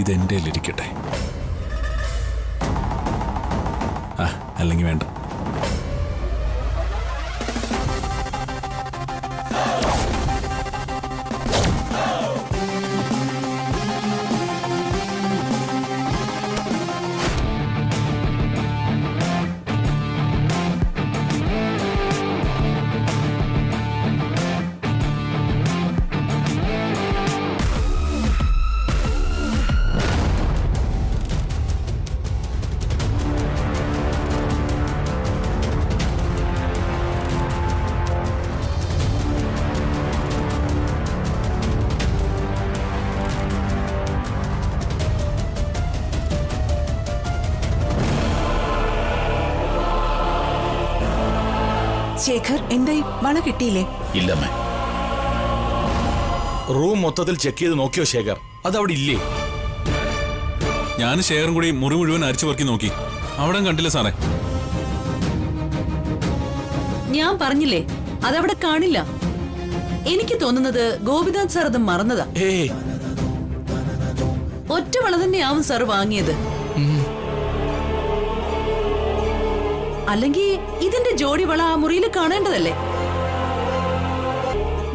ഇതെന്റെ ഇരിക്കട്ടെ. അല്ലെങ്കിൽ വേണ്ട. ശേഖർ, എന്തായി? വള കിട്ടിയില്ലേ? ഇല്ലമ്മേ. റൂം മൊത്തത്തിൽ ചെക്ക് ചെയ്ത് നോക്കിയോ ശേഖർ? അതവിടെ ഇല്ലേ? ഞാൻ ശേഖറും കൂടി മുറി മുഴുവൻ അരിച്ചു പറക്കി നോക്കി. അവിടെ കണ്ടില്ല സാറേ. ഞാൻ പറഞ്ഞില്ലേ, അതവിടെ കാണില്ല. എനിക്ക് തോന്നുന്നത് ഗോപിനാഥ് സാർ അത് മറന്നതാ. ഒറ്റ വള തന്നെയാവും സാർ വാങ്ങിയത്. അല്ലെങ്കിൽ ഇതിന്റെ ജോഡി വള ആ മുറിയിൽ കാണേണ്ടതല്ലേ?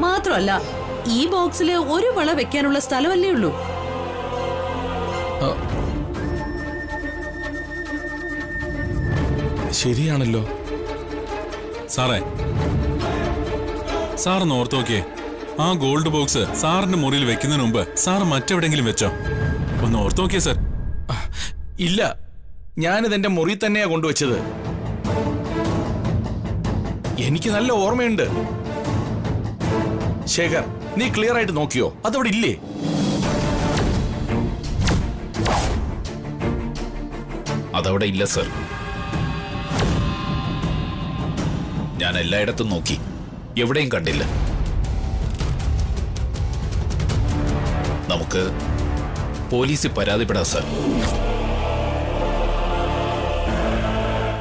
മാത്രമല്ല, ഈ ബോക്സില് ഒരു വള വെക്കാനുള്ള സ്ഥലമല്ലേ ഉള്ളൂ. ശരിയാണല്ലോ സാറേ. സാറിന് ഓർത്ത് നോക്കിയേ, ആ ഗോൾഡ് ബോക്സ് സാറിന്റെ മുറിയിൽ വെക്കുന്നതിന് മുമ്പ് സാറ് മറ്റെവിടെങ്കിലും വെച്ചോ? ഒന്ന് ഓർത്ത് നോക്കിയേ സാർ. ഇല്ല, ഞാനിത് എന്റെ മുറി തന്നെയാ കൊണ്ടുവച്ചത്. എനിക്ക് നല്ല ഓർമ്മയുണ്ട്. ശേഖർ, നീ ക്ലിയർ ആയിട്ട് നോക്കിയോ? അതവിടെ ഇല്ലേ? അതവിടെ ഇല്ല സർ. ഞാൻ എല്ലായിടത്തും നോക്കി, എവിടെയും കണ്ടില്ല. നമുക്ക് പോലീസിൽ പരാതിപ്പെടാം സർ.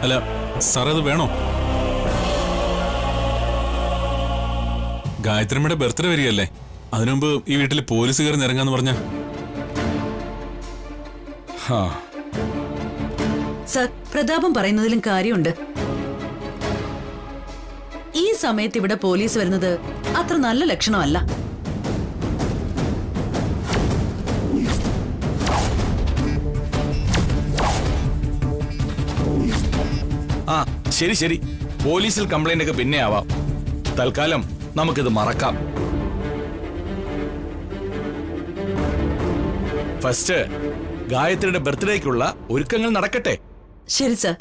അല്ല സാർ, അത് വേണോ? ഗായത്രിയമ്മയുടെ ബർത്ത്ഡേ വരികയല്ലേ, അതിനുമുമ്പ് ഈ വീട്ടിൽ പോലീസുകാർ ഇറങ്ങാന്ന് പറഞ്ഞ. സർ, പ്രതാപം പറയുന്നതിലും കാര്യമുണ്ട്. ഈ സമയത്ത് ഇവിടെ പോലീസ് വരുന്നത് അത്ര നല്ല ലക്ഷണമല്ല. ശരി ശരി, പോലീസിൽ കംപ്ലൈന്റ് ഒക്കെ പിന്നെ ആവാം. തൽക്കാലം നമുക്കിത് മറക്കാം. ഫസ്റ്റ് ഗായത്രിയുടെ ബർത്ത്ഡേക്കുള്ള ഒരുക്കങ്ങൾ നടക്കട്ടെ. ശരി സർ.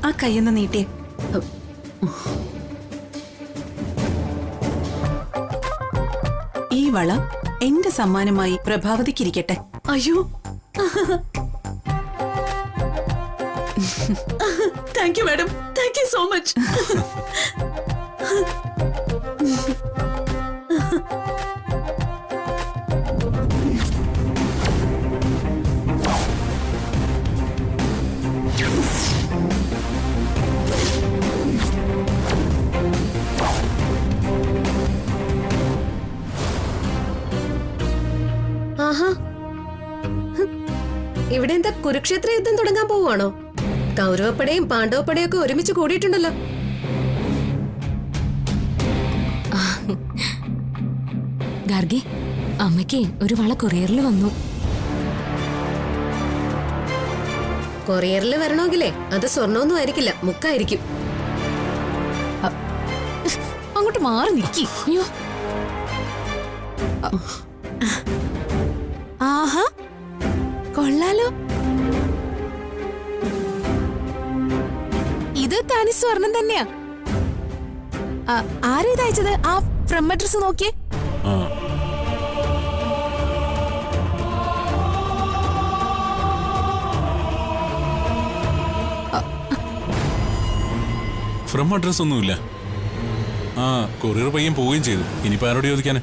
ആ കയ്യൊന്ന് നീട്ടിയേ. ഈ വള എന്റെ സമ്മാനമായി പ്രഭാവതിക്കിരിക്കട്ടെ. അയ്യോ, thank you madam, thank you so much. ഇവിടെ എന്താ കുരുക്ഷേത്ര യുദ്ധം തുടങ്ങാൻ പോവാണോ? കൗരവപ്പടയും പാണ്ഡവപ്പടയും ഒക്കെ ഒരുമിച്ച് കൂടിയിട്ടുണ്ടല്ലോ. ഗാർഗി, അമ്മയ്ക്ക് ഒരു വള കൊറിയറിൽ വന്നു. കൊറിയറിൽ വരണമെങ്കിലേ അത് സ്വർണ്ണമൊന്നും ആയിരിക്കില്ല, മുക്കായിരിക്കും. അങ്ങോട്ട് മാറി നിൽക്കി. അയ്യോ, ആഹാ, കൊള്ളാലോ. ഇത് തനി സ്വർണം തന്നെയാ. ആരാ ഇത് അയച്ചത്? ആ ഫ്രം അഡ്രസ് നോക്കിയേ. ഫ്രം അഡ്രസ് ഒന്നുമില്ല. കൊറിയർ പയ്യൻ പോവുകയും ചെയ്തു. ഇനിയിപ്പോ ആരോട് ചോദിക്കാന്?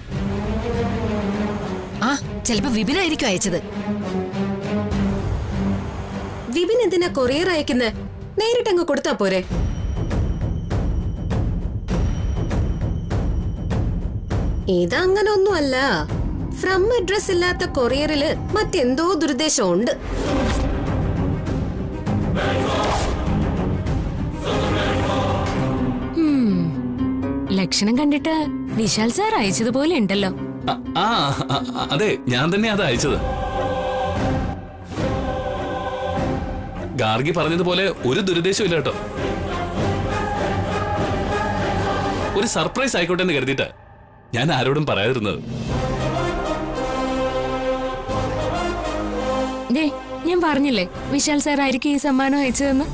ചിലപ്പോ വിപിനായിരിക്കും അയച്ചത്. വിപിൻ എന്തിനാ കൊറിയർ അയക്കുന്നത്? നേരിട്ടങ്ങ് കൊടുത്താ പോരെ? ഇതങ്ങനൊന്നുമല്ല. ഫ്രം അഡ്രസ് ഇല്ലാത്ത കൊറിയറില് മറ്റെന്തോ ദുരുദ്ദേശമുണ്ട്. ലക്ഷണം കണ്ടിട്ട് വിശാൽ സാർ അയച്ചതുപോലെ ഉണ്ടല്ലോ. അതെ, ഞാൻ തന്നെ അത് അയച്ചത്. ഗാർഗി പറഞ്ഞതുപോലെ ഒരു ദുരുദ്ദേശവും ഇല്ല കേട്ടോ. ഒരു സർപ്രൈസ് ആയിക്കോട്ടെ എന്ന് കരുതിയിട്ട് ഞാൻ ആരോടും പറയാതിരുന്നത്. ഞാൻ പറഞ്ഞില്ലേ വിശാൽ സാർ ആയിരിക്കും ഈ സമ്മാനം അയച്ചതെന്ന്.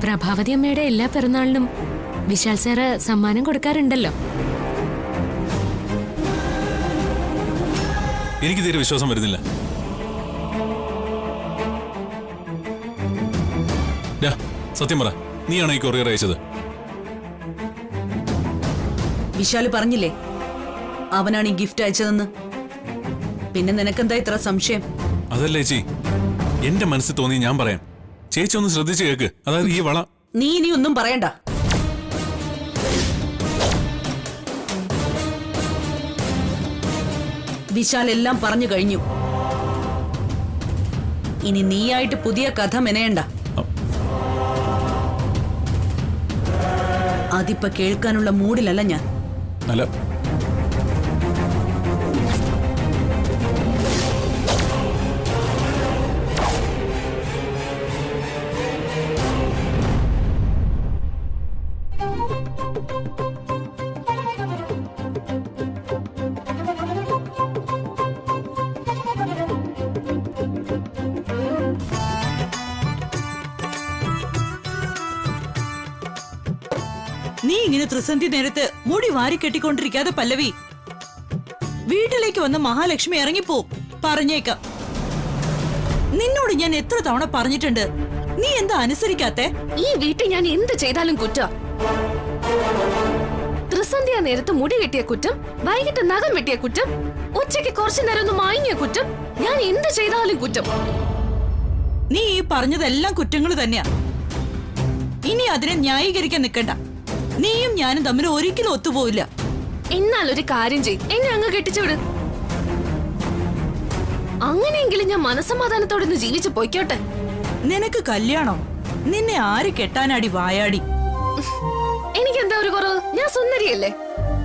പ്രഭാവതി അമ്മയുടെ എല്ലാ പിറന്നാളിനും വിശാൽ സാറ് സമ്മാനം കൊടുക്കാറുണ്ടല്ലോ. എനിക്ക് തീരെ വിശ്വാസം വരുന്നില്ല. സത്യം പറ, നീയാണോ ഈ കൊറിയർ അയച്ചത്? വിശാല് പറഞ്ഞില്ലേ അവനാണ് ഈ ഗിഫ്റ്റ് അയച്ചതെന്ന്. പിന്നെ നിനക്കെന്താ ഇത്ര സംശയം? അതല്ലേ ചേച്ചി, എന്റെ മനസ്സിൽ തോന്നി ഞാൻ പറയാം. ചേച്ചി ഒന്ന് ശ്രദ്ധിച്ചു കേക്ക്. അതായത് ഈ വള. നീ ഇനി ഒന്നും പറയണ്ട. വിശാൽ എല്ലാം പറഞ്ഞു കഴിഞ്ഞു. ഇനി നീയായിട്ട് പുതിയ കഥ മെനയണ്ട. അതിപ്പോ കേൾക്കാനുള്ള മൂഡിലല്ല ഞാൻ. അല്ല, നീ ഇങ്ങനെ ത്രിസന്ധി നേരത്ത് മുടി വാരി കെട്ടിക്കൊണ്ടിരിക്കാതെ പല്ലവി, വീട്ടിലേക്ക് വന്ന മഹാലക്ഷ്മി ഇറങ്ങിപ്പോ. പറഞ്ഞേക്കാം. നിന്നോട് ഞാൻ എത്ര തവണ പറഞ്ഞിട്ടുണ്ട്, നീ എന്താ അനുസരിക്കാത്തെ? ഈ വീട്ടിൽ ഞാൻ എന്ത് ചെയ്താലും കുറ്റം. ത്രിസന്ധ്യ നേരത്ത് മുടി കെട്ടിയ കുറ്റം, വൈകിട്ട് നഖം വെട്ടിയ കുറ്റം, ഉച്ചയ്ക്ക് കുറച്ചു നേരം ഒന്ന് മായങ്ങിയ കുറ്റം, ഞാൻ എന്ത് ചെയ്താലും കുറ്റം. നീ ഈ പറഞ്ഞതെല്ലാം കുറ്റങ്ങൾ തന്നെയാ. ഇനി അതിനെ ന്യായീകരിക്കാൻ നിൽക്കണ്ട. നീയും ഞാനും തമ്മിൽ ഒരിക്കലും ഒത്തുപോയില്ല. എന്നാൽ ഒരു കാര്യം ചെയ്, എന്നെ അങ്ങ് കെട്ടിച്ചുവിട്. അങ്ങനെയെങ്കിലും ഞാൻ മനസ്സമാധാനത്തോടെ ഒന്ന് ജീവിച്ചു പോയിക്കോട്ടെ. നിനക്ക് കല്യാണോ? നിന്നെ ആര് കെട്ടാനാടി വായാടി? എനിക്കെന്താ ഒരു കുറവ്? ഞാൻ സുന്ദരിയല്ലേ?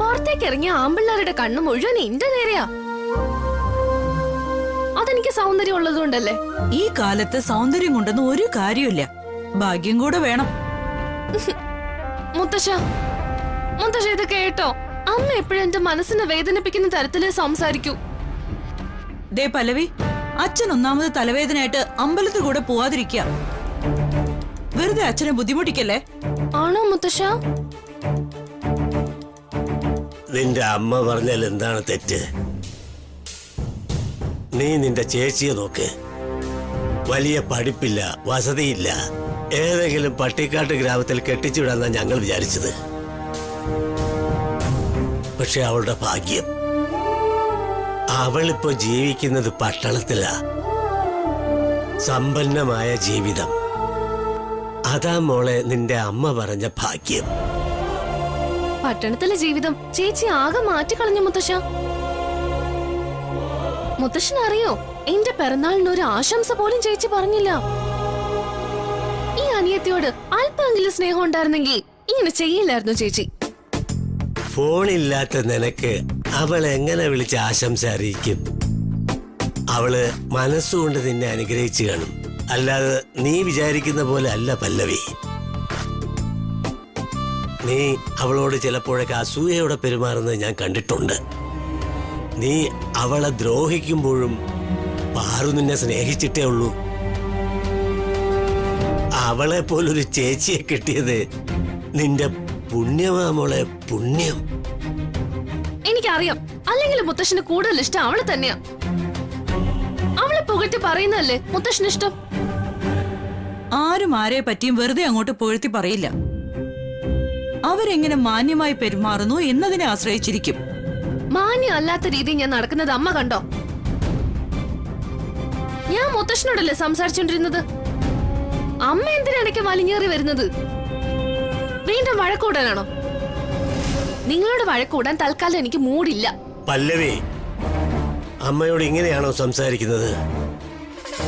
പുറത്തേക്ക് ഇറങ്ങിയ ആമ്പിള്ളാരുടെ കണ്ണു മുഴുവൻ എന്റെ നേരെയാ. അതെനിക്ക് സൗന്ദര്യം ഉള്ളതുകൊണ്ടല്ലേ. ഈ കാലത്ത് സൗന്ദര്യം കൊണ്ടൊന്നും ഒരു കാര്യമില്ല, ഭാഗ്യം കൂടെ വേണം. മുത്തശ്ശ, ഇത് കേട്ടോ? അമ്മ എപ്പോഴും എന്റെ മനസ്സിനെ വേദനിപ്പിക്കുന്ന തരത്തില് സംസാരിക്കൂ. ദേ പല്ലവി, അച്ഛൻ ഒന്നാമത് തലവേദനയായിട്ട് അമ്പലത്തിൽ കൂടെ പോവാതിരിക്കുക. വെറുതെ അച്ഛനെ ബുദ്ധിമുട്ടിക്കല്ലേ. ആണോ മുത്തശ്ശ? നിന്റെ അമ്മ പറഞ്ഞാൽ എന്താണ് തെറ്റ്? നീ നിന്റെ ചേച്ചിയെ നോക്ക്. വലിയ പഠിപ്പില്ല, വസതിയില്ല. ഏതെങ്കിലും പട്ടിക്കാട്ട് ഗ്രാമത്തിൽ കെട്ടിച്ചുവിടാന്നാ ഞങ്ങൾ വിചാരിച്ചത്. പക്ഷെ അവളുടെ ഭാഗ്യം, അവളിപ്പോ ജീവിക്കുന്നത് പട്ടണത്തിലാ. സമ്പന്നമായ ജീവിതം. അതാ മോളെ നിന്റെ അമ്മ പറഞ്ഞ ഭാഗ്യം. പട്ടണത്തിലെ ജീവിതം ചേച്ചി ആകെ മാറ്റിക്കളഞ്ഞു മുത്തശ്ശ. മുത്തശ്ശനറിയോ, എന്റെ പിറന്നാളിന് ഒരു ആശംസ പോലും ചേച്ചി പറഞ്ഞില്ല. ഈ അനിയത്തിയോട് അല്പമെങ്കിലും സ്നേഹം ഉണ്ടായിരുന്നെങ്കിൽ ഇങ്ങനെ ചെയ്യില്ലായിരുന്നു ചേച്ചി. ഫോണില്ലാത്ത നിനക്ക് അവൾ എങ്ങനെ വിളിച്ച് ആശംസ അറിയിക്കും? അവള് മനസ്സുകൊണ്ട് നിന്നെ അനുഗ്രഹിച്ചു കാണും. അല്ലാതെ നീ വിചാരിക്കുന്ന പോലെ അല്ല പല്ലവി. നീ അവളോട് ചിലപ്പോഴൊക്കെ അസൂയയോടെ പെരുമാറുന്നത് ഞാൻ കണ്ടിട്ടുണ്ട്. നീ അവളെ ദ്രോഹിക്കുമ്പോഴും പാറു നിന്നെ സ്നേഹിച്ചിട്ടേ ഉള്ളൂ. അവളെ പോലൊരു ചേച്ചിയെ കിട്ടിയത് നിന്റെ പുണ്യമാ മോളെ, പുണ്യം. എനിക്കറിയാം, അല്ലെങ്കിൽ മുത്തശ്ശന് കൂടുതൽ ഇഷ്ടം അവളെ തന്നെയാ. അവളെ പുകഴ്ത്തി പറയുന്നല്ലേ മുത്തശ്ശന് ഇഷ്ടം. ആരും ആരെ പറ്റിയും വെറുതെ അങ്ങോട്ട് പുകഴ്ത്തി പറയില്ല. അവരെങ്ങനെ മാന്യമായി പെരുമാറുന്നു എന്നതിനെ ആശ്രയിച്ചിരിക്കും. മാന്യം അല്ലാത്ത രീതി ഞാൻ നടക്കുന്നത് അമ്മ കണ്ടോ? ഞാൻ മുത്തശ്ശനോടല്ലേ സംസാരിച്ചോണ്ടിരുന്നത്. അമ്മ എന്തിനിടയ്ക്ക് വലിഞ്ഞേറി വരുന്നത്? വീണ്ടും വഴക്കൂടാനാണോ? നിങ്ങളോട് വഴക്കൂടാൻ തൽക്കാലം എനിക്ക് മൂടില്ല. പല്ലവി, അമ്മയോട് ഇങ്ങനെയാണോ സംസാരിക്കുന്നത്?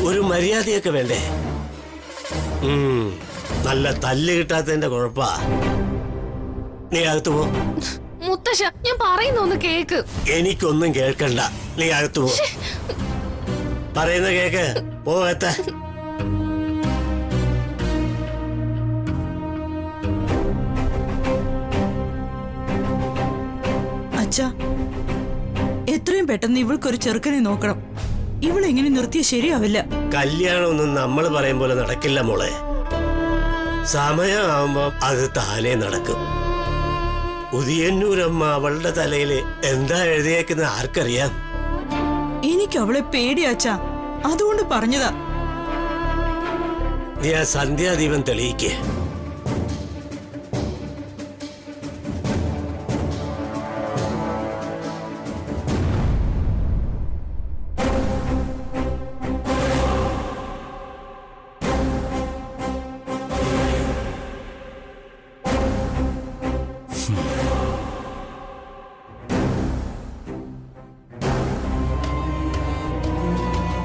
ഒരു മര്യാദയൊക്കെ വേണ്ടേ? നല്ല തല്ല് കിട്ടാത്തതിന്റെ കുഴപ്പാ. നീ അകത്ത് പോ. മുത്തശ്ശ, ഞാൻ പറയുന്ന ഒന്ന് കേക്ക്. എനിക്കൊന്നും കേൾക്കണ്ട, നീ അകത്ത് പോ. പറയുന്ന കേക്ക്. പോകത്ത. അച്ഛാ, എത്രയും പെട്ടെന്ന് ഇവൾക്കൊരു ചെറുക്കനെ നോക്കണം. ഇവളെങ്ങനെ നിർത്തിയ ശരിയാവില്ല. കല്യാണമൊന്നും നമ്മൾ പറയും പോലെ നടക്കില്ല മോളെ. സമയമാകുമ്പോ അത് താനേ നടക്കും. ഉദിയന്നൂരമ്മ അവളുടെ തലയിൽ എന്താ എഴുതിയേക്കുന്ന ആർക്കറിയാം? എനിക്ക് അവളെ പേടിയാച്ചാ, അതുകൊണ്ട് പറഞ്ഞതാ. നീ ആ സന്ധ്യാദീപം തെളിയിക്കേ.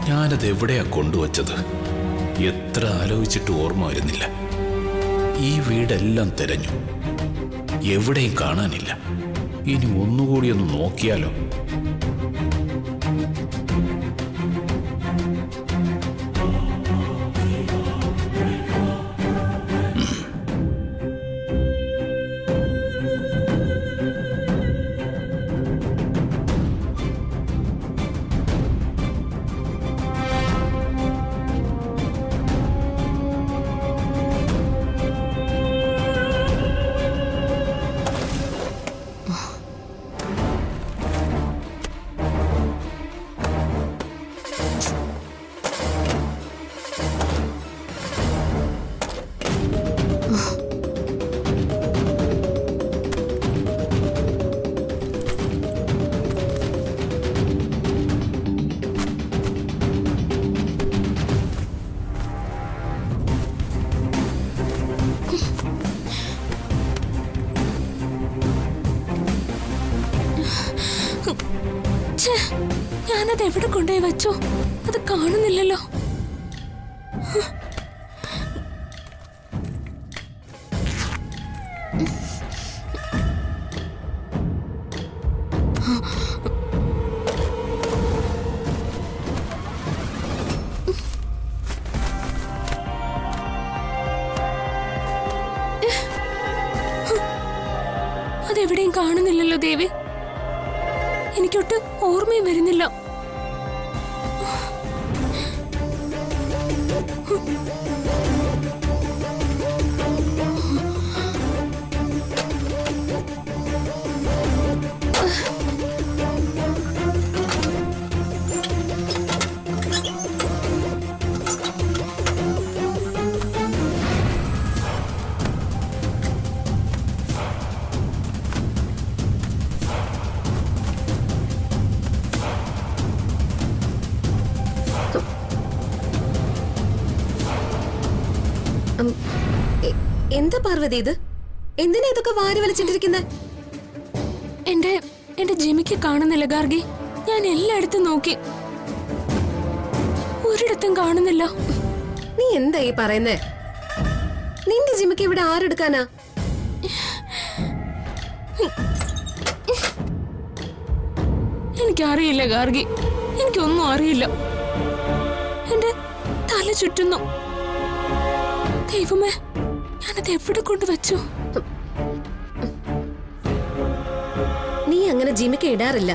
ഞാനത് എവിടെയാ കൊണ്ടുവച്ചത്? എത്ര ആലോചിച്ചിട്ട് ഓർമ്മ വരുന്നില്ല. ഈ വീടെല്ലാം തിരഞ്ഞു, എവിടെയും കാണാനില്ല. ഇനി ഒന്നുകൂടി ഒന്ന് നോക്കിയാലോ? ഞാനത് എവിടെ കൊണ്ടുപോയി വെച്ചു? അത് കാണുന്നില്ലല്ലോ. അതെവിടെയും കാണുന്നില്ലല്ലോ ദേവി. എനിക്കൊട്ട് ഓർമ്മയും വരുന്നില്ല. എന്താ പാർവതി ഇത്? എന്തിനാ ഇതൊക്കെ വാരി വലിച്ചിട്ടിരിക്കുന്നത്? എന്റെ ജിമിക്ക് കാണുന്നില്ല ഗാർഗി. ഞാൻ എല്ലായിടത്തും നോക്കി, ഒരിടത്തും കാണുന്നില്ല. നീ എന്താ ഈ പറയുന്നേ? നിന്റെ ജിമിക്ക് ഇവിടെ ആരെടുക്കാനാ? എനിക്കറിയില്ല ഗാർഗി, എനിക്കൊന്നും അറിയില്ല. എന്റെ തല ചുറ്റുന്നു. ദൈവമേ, ഞാനത് എവിടെ കൊണ്ടുവച്ചു? നീ അങ്ങനെ ജിമിക്ക് ഇടാറില്ല.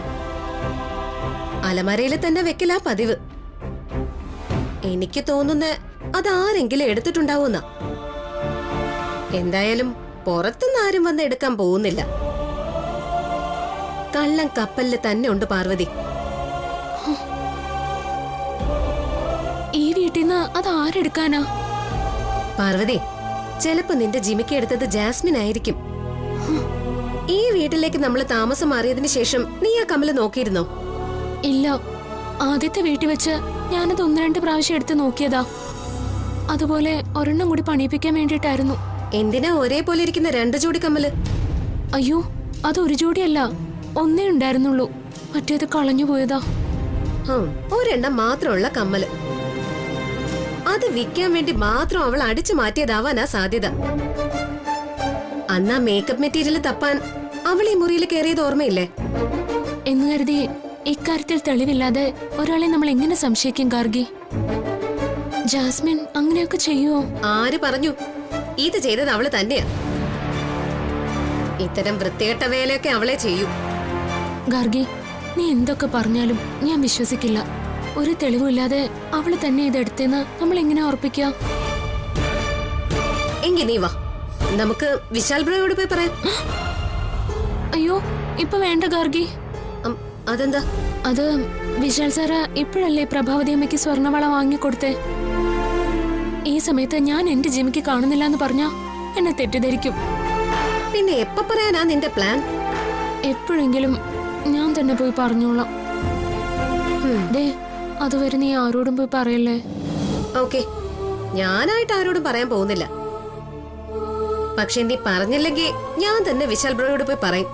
അലമാരയിൽ തന്നെ വെക്കലാ പതിവ്. എനിക്ക് തോന്നുന്ന അതാരെങ്കിലും എടുത്തിട്ടുണ്ടാവുന്ന. എന്തായാലും പുറത്തുനിന്ന് ആരും വന്ന് എടുക്കാൻ പോകുന്നില്ല. കള്ളം കപ്പലില് തന്നെ ഉണ്ട് പാർവതി. ഈ വീട്ടിൽ നിന്ന് അത് ആരെടുക്കാനാ? പാർവതി, ചിലപ്പോ നിന്റെ ജിമിക്ക് എടുത്തത് ജാസ്മിൻ ആയിരിക്കും. ഈ വീട്ടിലേക്ക് നമ്മൾ താമസം മാറിയതിനു ശേഷം നീ ആ കമ്മല് നോക്കിയിരുന്നോ? ഇല്ല, ആദ്യത്തെ വീട്ടിൽ വെച്ച് ഞാനത് 1-2 പ്രാവശ്യം എടുത്ത് നോക്കിയതാ. അതുപോലെ ഒരെണ്ണം കൂടി പണിയിപ്പിക്കാൻ വേണ്ടിയിട്ടായിരുന്നു. എന്തിനാ ഒരേപോലെ ഇരിക്കുന്ന 2 ജോഡി കമ്മല്? അയ്യോ, അത് ഒരു ജോഡിയല്ല, ഒന്നേ ഉണ്ടായിരുന്നുള്ളൂ. മറ്റേത് കളഞ്ഞു പോയതാ. ഒരെണ്ണം മാത്രമുള്ള കമ്മല്. അത് വിൽക്കാൻ വേണ്ടി മാത്രം അവൾ അടിച്ചു മാറ്റിയതാവാനാ സാധ്യത. അന്നാ മേക്കപ്പ് മെറ്റീരിയൽ തപ്പാൻ അവൾ ഈ മുറിയിൽ കയറിയത് ഓർമ്മയില്ലേ? എന്ന് കരുതി ഇക്കാര്യത്തിൽ തെളിവില്ലാതെ ഒരാളെ നമ്മൾ എങ്ങനെ സംശയിക്കും ഗാർഗി? ജാസ്മിൻ അങ്ങനെയൊക്കെ ചെയ്യുവോ? ആര് പറഞ്ഞു? ഇത് ചെയ്തത് അവള് തന്നെയാ. ഇത്തരം വൃത്തികെട്ട വേലയൊക്കെ അവളെ ചെയ്യൂ. ഗാർഗി, നീ എന്തൊക്കെ പറഞ്ഞാലും ഞാൻ വിശ്വസിക്കില്ല. ഒരു തെളിവില്ലാതെ അവള് തന്നെ ഇതെടുത്തെന്ന് നമ്മൾ എങ്ങനെ ഉറപ്പിക്കാം? എങ്കി നീ വാ, നമുക്ക് വിശാൽ ബ്രോയോട് പോയി പറയാം. അയ്യോ, ഇപ്പൊ വേണ്ട ഗാർഗി. അതെന്താ? അത് വിശാൽ സാറ് ഇപ്പോഴല്ലേ പ്രഭാവതി അമ്മയ്ക്ക് സ്വർണ്ണവള വാങ്ങിക്കൊടുത്തേ. ഈ സമയത്ത് ഞാൻ എന്റെ ജിമിക്ക് കാണുന്നില്ല എന്ന് പറഞ്ഞാ എന്നെ തെറ്റിദ്ധരിക്കും. പിന്നെ എപ്പോ പറയാനാ നിന്റെ പ്ലാൻ? എപ്പോഴെങ്കിലും ഞാൻ തന്നെ പോയി പറഞ്ഞോളാം. ദേ, അതുവരെ നീ ആരോടും പോയി പറയല്ലേ. ഓക്കെ, ഞാനായിട്ട് ആരോടും പറയാൻ പോകുന്നില്ല. പക്ഷെ നീ പറഞ്ഞില്ലെങ്കിൽ ഞാൻ തന്നെ വിശാൽ ബ്രോയോട് പോയി പറയും.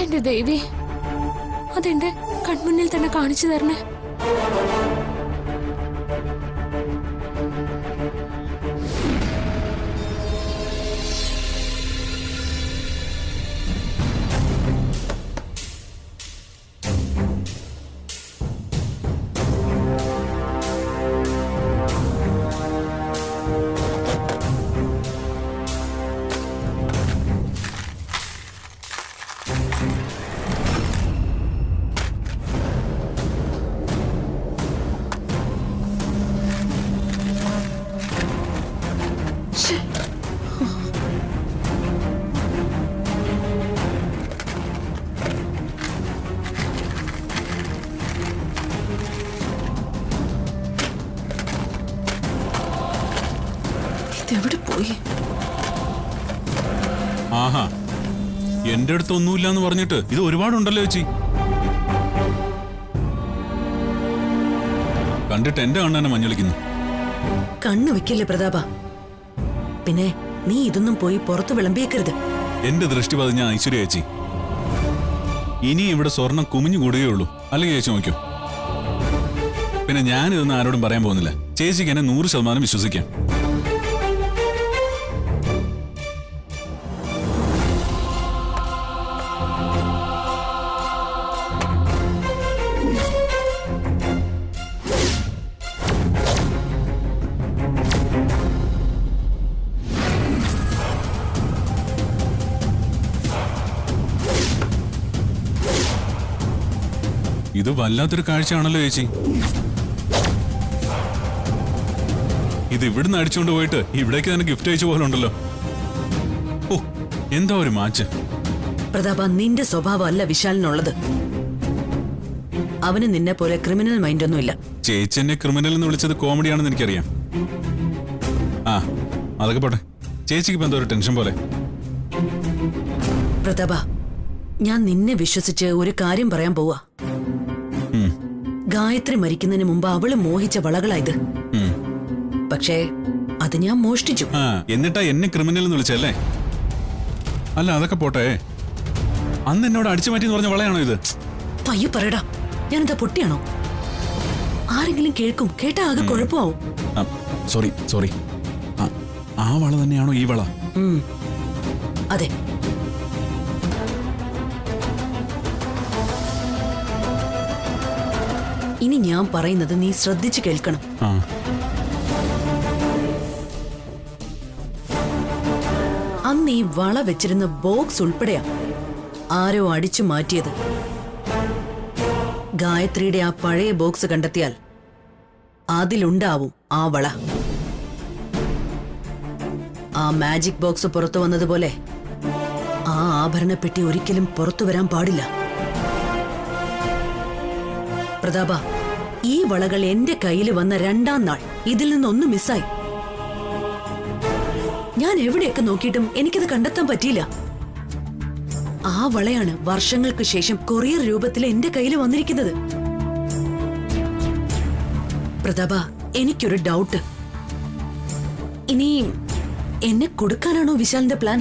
എന്റെ ദേവി, അതെന്റെ കൺമുന്നിൽ തന്നെ കാണിച്ചു തരണേ. ഇതെവിടെ പോയി? ആഹാ, എന്റെ അടുത്ത് ഒന്നുമില്ല എന്ന് പറഞ്ഞിട്ട് ഇത് ഒരുപാടുണ്ടല്ലോ ചേച്ചി. കണ്ടിട്ട് എന്റെ കണ്ണനെ മഞ്ഞളിക്കുന്നു. കണ്ണു വെക്കില്ലേ പ്രതാപ? പിന്നെ നീ ഇതൊന്നും പോയി പുറത്ത് വിളമ്പിയേക്കരുത്. എന്റെ ദൃഷ്ടി പതിഞ്ഞ ഐശ്വര്യ ചേച്ചി, ഇനി ഇവിടെ സ്വർണം കുമിഞ്ഞു കൂടുകയുള്ളൂ. അല്ലെങ്കിൽ ചേച്ചി നോക്കൂ. പിന്നെ ഞാനിതൊന്നും ആരോടും പറയാൻ പോകുന്നില്ല. ചേച്ചിക്ക് എന്നെ 100% വിശ്വസിക്കാം. ഇത് വല്ലാത്തൊരു കാഴ്ചയാണല്ലോ ചേച്ചി. ഇത് ഇവിടുന്ന് അടിച്ചുകൊണ്ട് പോയിട്ട് ഇവിടേക്ക് തന്നെ ഗിഫ്റ്റ് അയച്ച പോലെ ഉണ്ടല്ലോ. ഓ, എന്താ ഒരു മാച്ച്. പ്രതാപ, നിന്റെ സ്വഭാവം അല്ല വിശാലിനുള്ളത്. അവന് നിന്നെ പോലെ ക്രിമിനൽ മൈൻഡൊന്നുമില്ല. ചേച്ചി എന്നെ ക്രിമിനൽ എന്ന് വിളിച്ചത് കോമഡിയാണെന്ന് എനിക്കറിയാം. ആ, അതൊക്കെ പോട്ടെ. ചേച്ചിക്ക് ഇപ്പൊ എന്തോ ഒരു ടെൻഷൻ പോലെ. പ്രതാപ, ഞാൻ നിന്നെ വിശ്വസിച്ച് ഒരു കാര്യം പറയാൻ പോവാ. ഗായത്രി മരിക്കുന്നതിന് മുമ്പ് അവള് മോഹിച്ച വളകളായത്. പക്ഷേ അത് ഞാൻ മോഷ്ടിച്ചു. എന്നിട്ടാ എന്നെ ക്രിമിനൽ എന്ന് വിളിച്ചല്ലേ? അല്ല, അതൊക്കെ പോട്ടെ. അന്ന് എന്നോട് അടിച്ചു മാറ്റി എന്ന് പറഞ്ഞ വളയാണോ ഇത്? പയ്യ പറയടാ, ഞാനെന്താ പൊട്ടിയാണോ? ആരെങ്കിലും കേൾക്കും. കേട്ടാ ആകെ കുഴപ്പമാവും. സോറി. ആ വള തന്നെയാണോ ഈ വള? അതെ. ഇനി ഞാൻ പറയുന്നത് നീ ശ്രദ്ധിച്ചു കേൾക്കണം. അന്ന് ഈ വള വെച്ചിരുന്ന ബോക്സ് ഉൾപ്പെടെയാ ആരോ അടിച്ചു മാറ്റിയത്. ഗായത്രിയുടെ ആ പഴയ ബോക്സ് കണ്ടെത്തിയാൽ അതിലുണ്ടാവും ആ വള. ആ മാജിക് ബോക്സ് പുറത്തു വന്നതുപോലെ ആ ആഭരണപ്പെട്ടി ഒരിക്കലും പുറത്തു വരാൻ പാടില്ല. പ്രതാപ, ഈ വളകൾ എന്റെ കയ്യിൽ വന്ന 2ാം നാൾ ഇതിൽ നിന്നൊന്ന് മിസ്സായി. ഞാൻ എവിടെയൊക്കെ നോക്കിയിട്ടും എനിക്കത് കണ്ടെത്താൻ പറ്റിയില്ല. ആ വളയാണ് വർഷങ്ങൾക്ക് ശേഷം കൊറിയർ രൂപത്തിൽ എന്റെ കയ്യിൽ വന്നിരിക്കുന്നത്. പ്രതാപ, എനിക്കൊരു ഡൗട്ട്. ഇനി എന്നെ കൊടുക്കാനാണോ വിശാലിന്റെ പ്ലാൻ?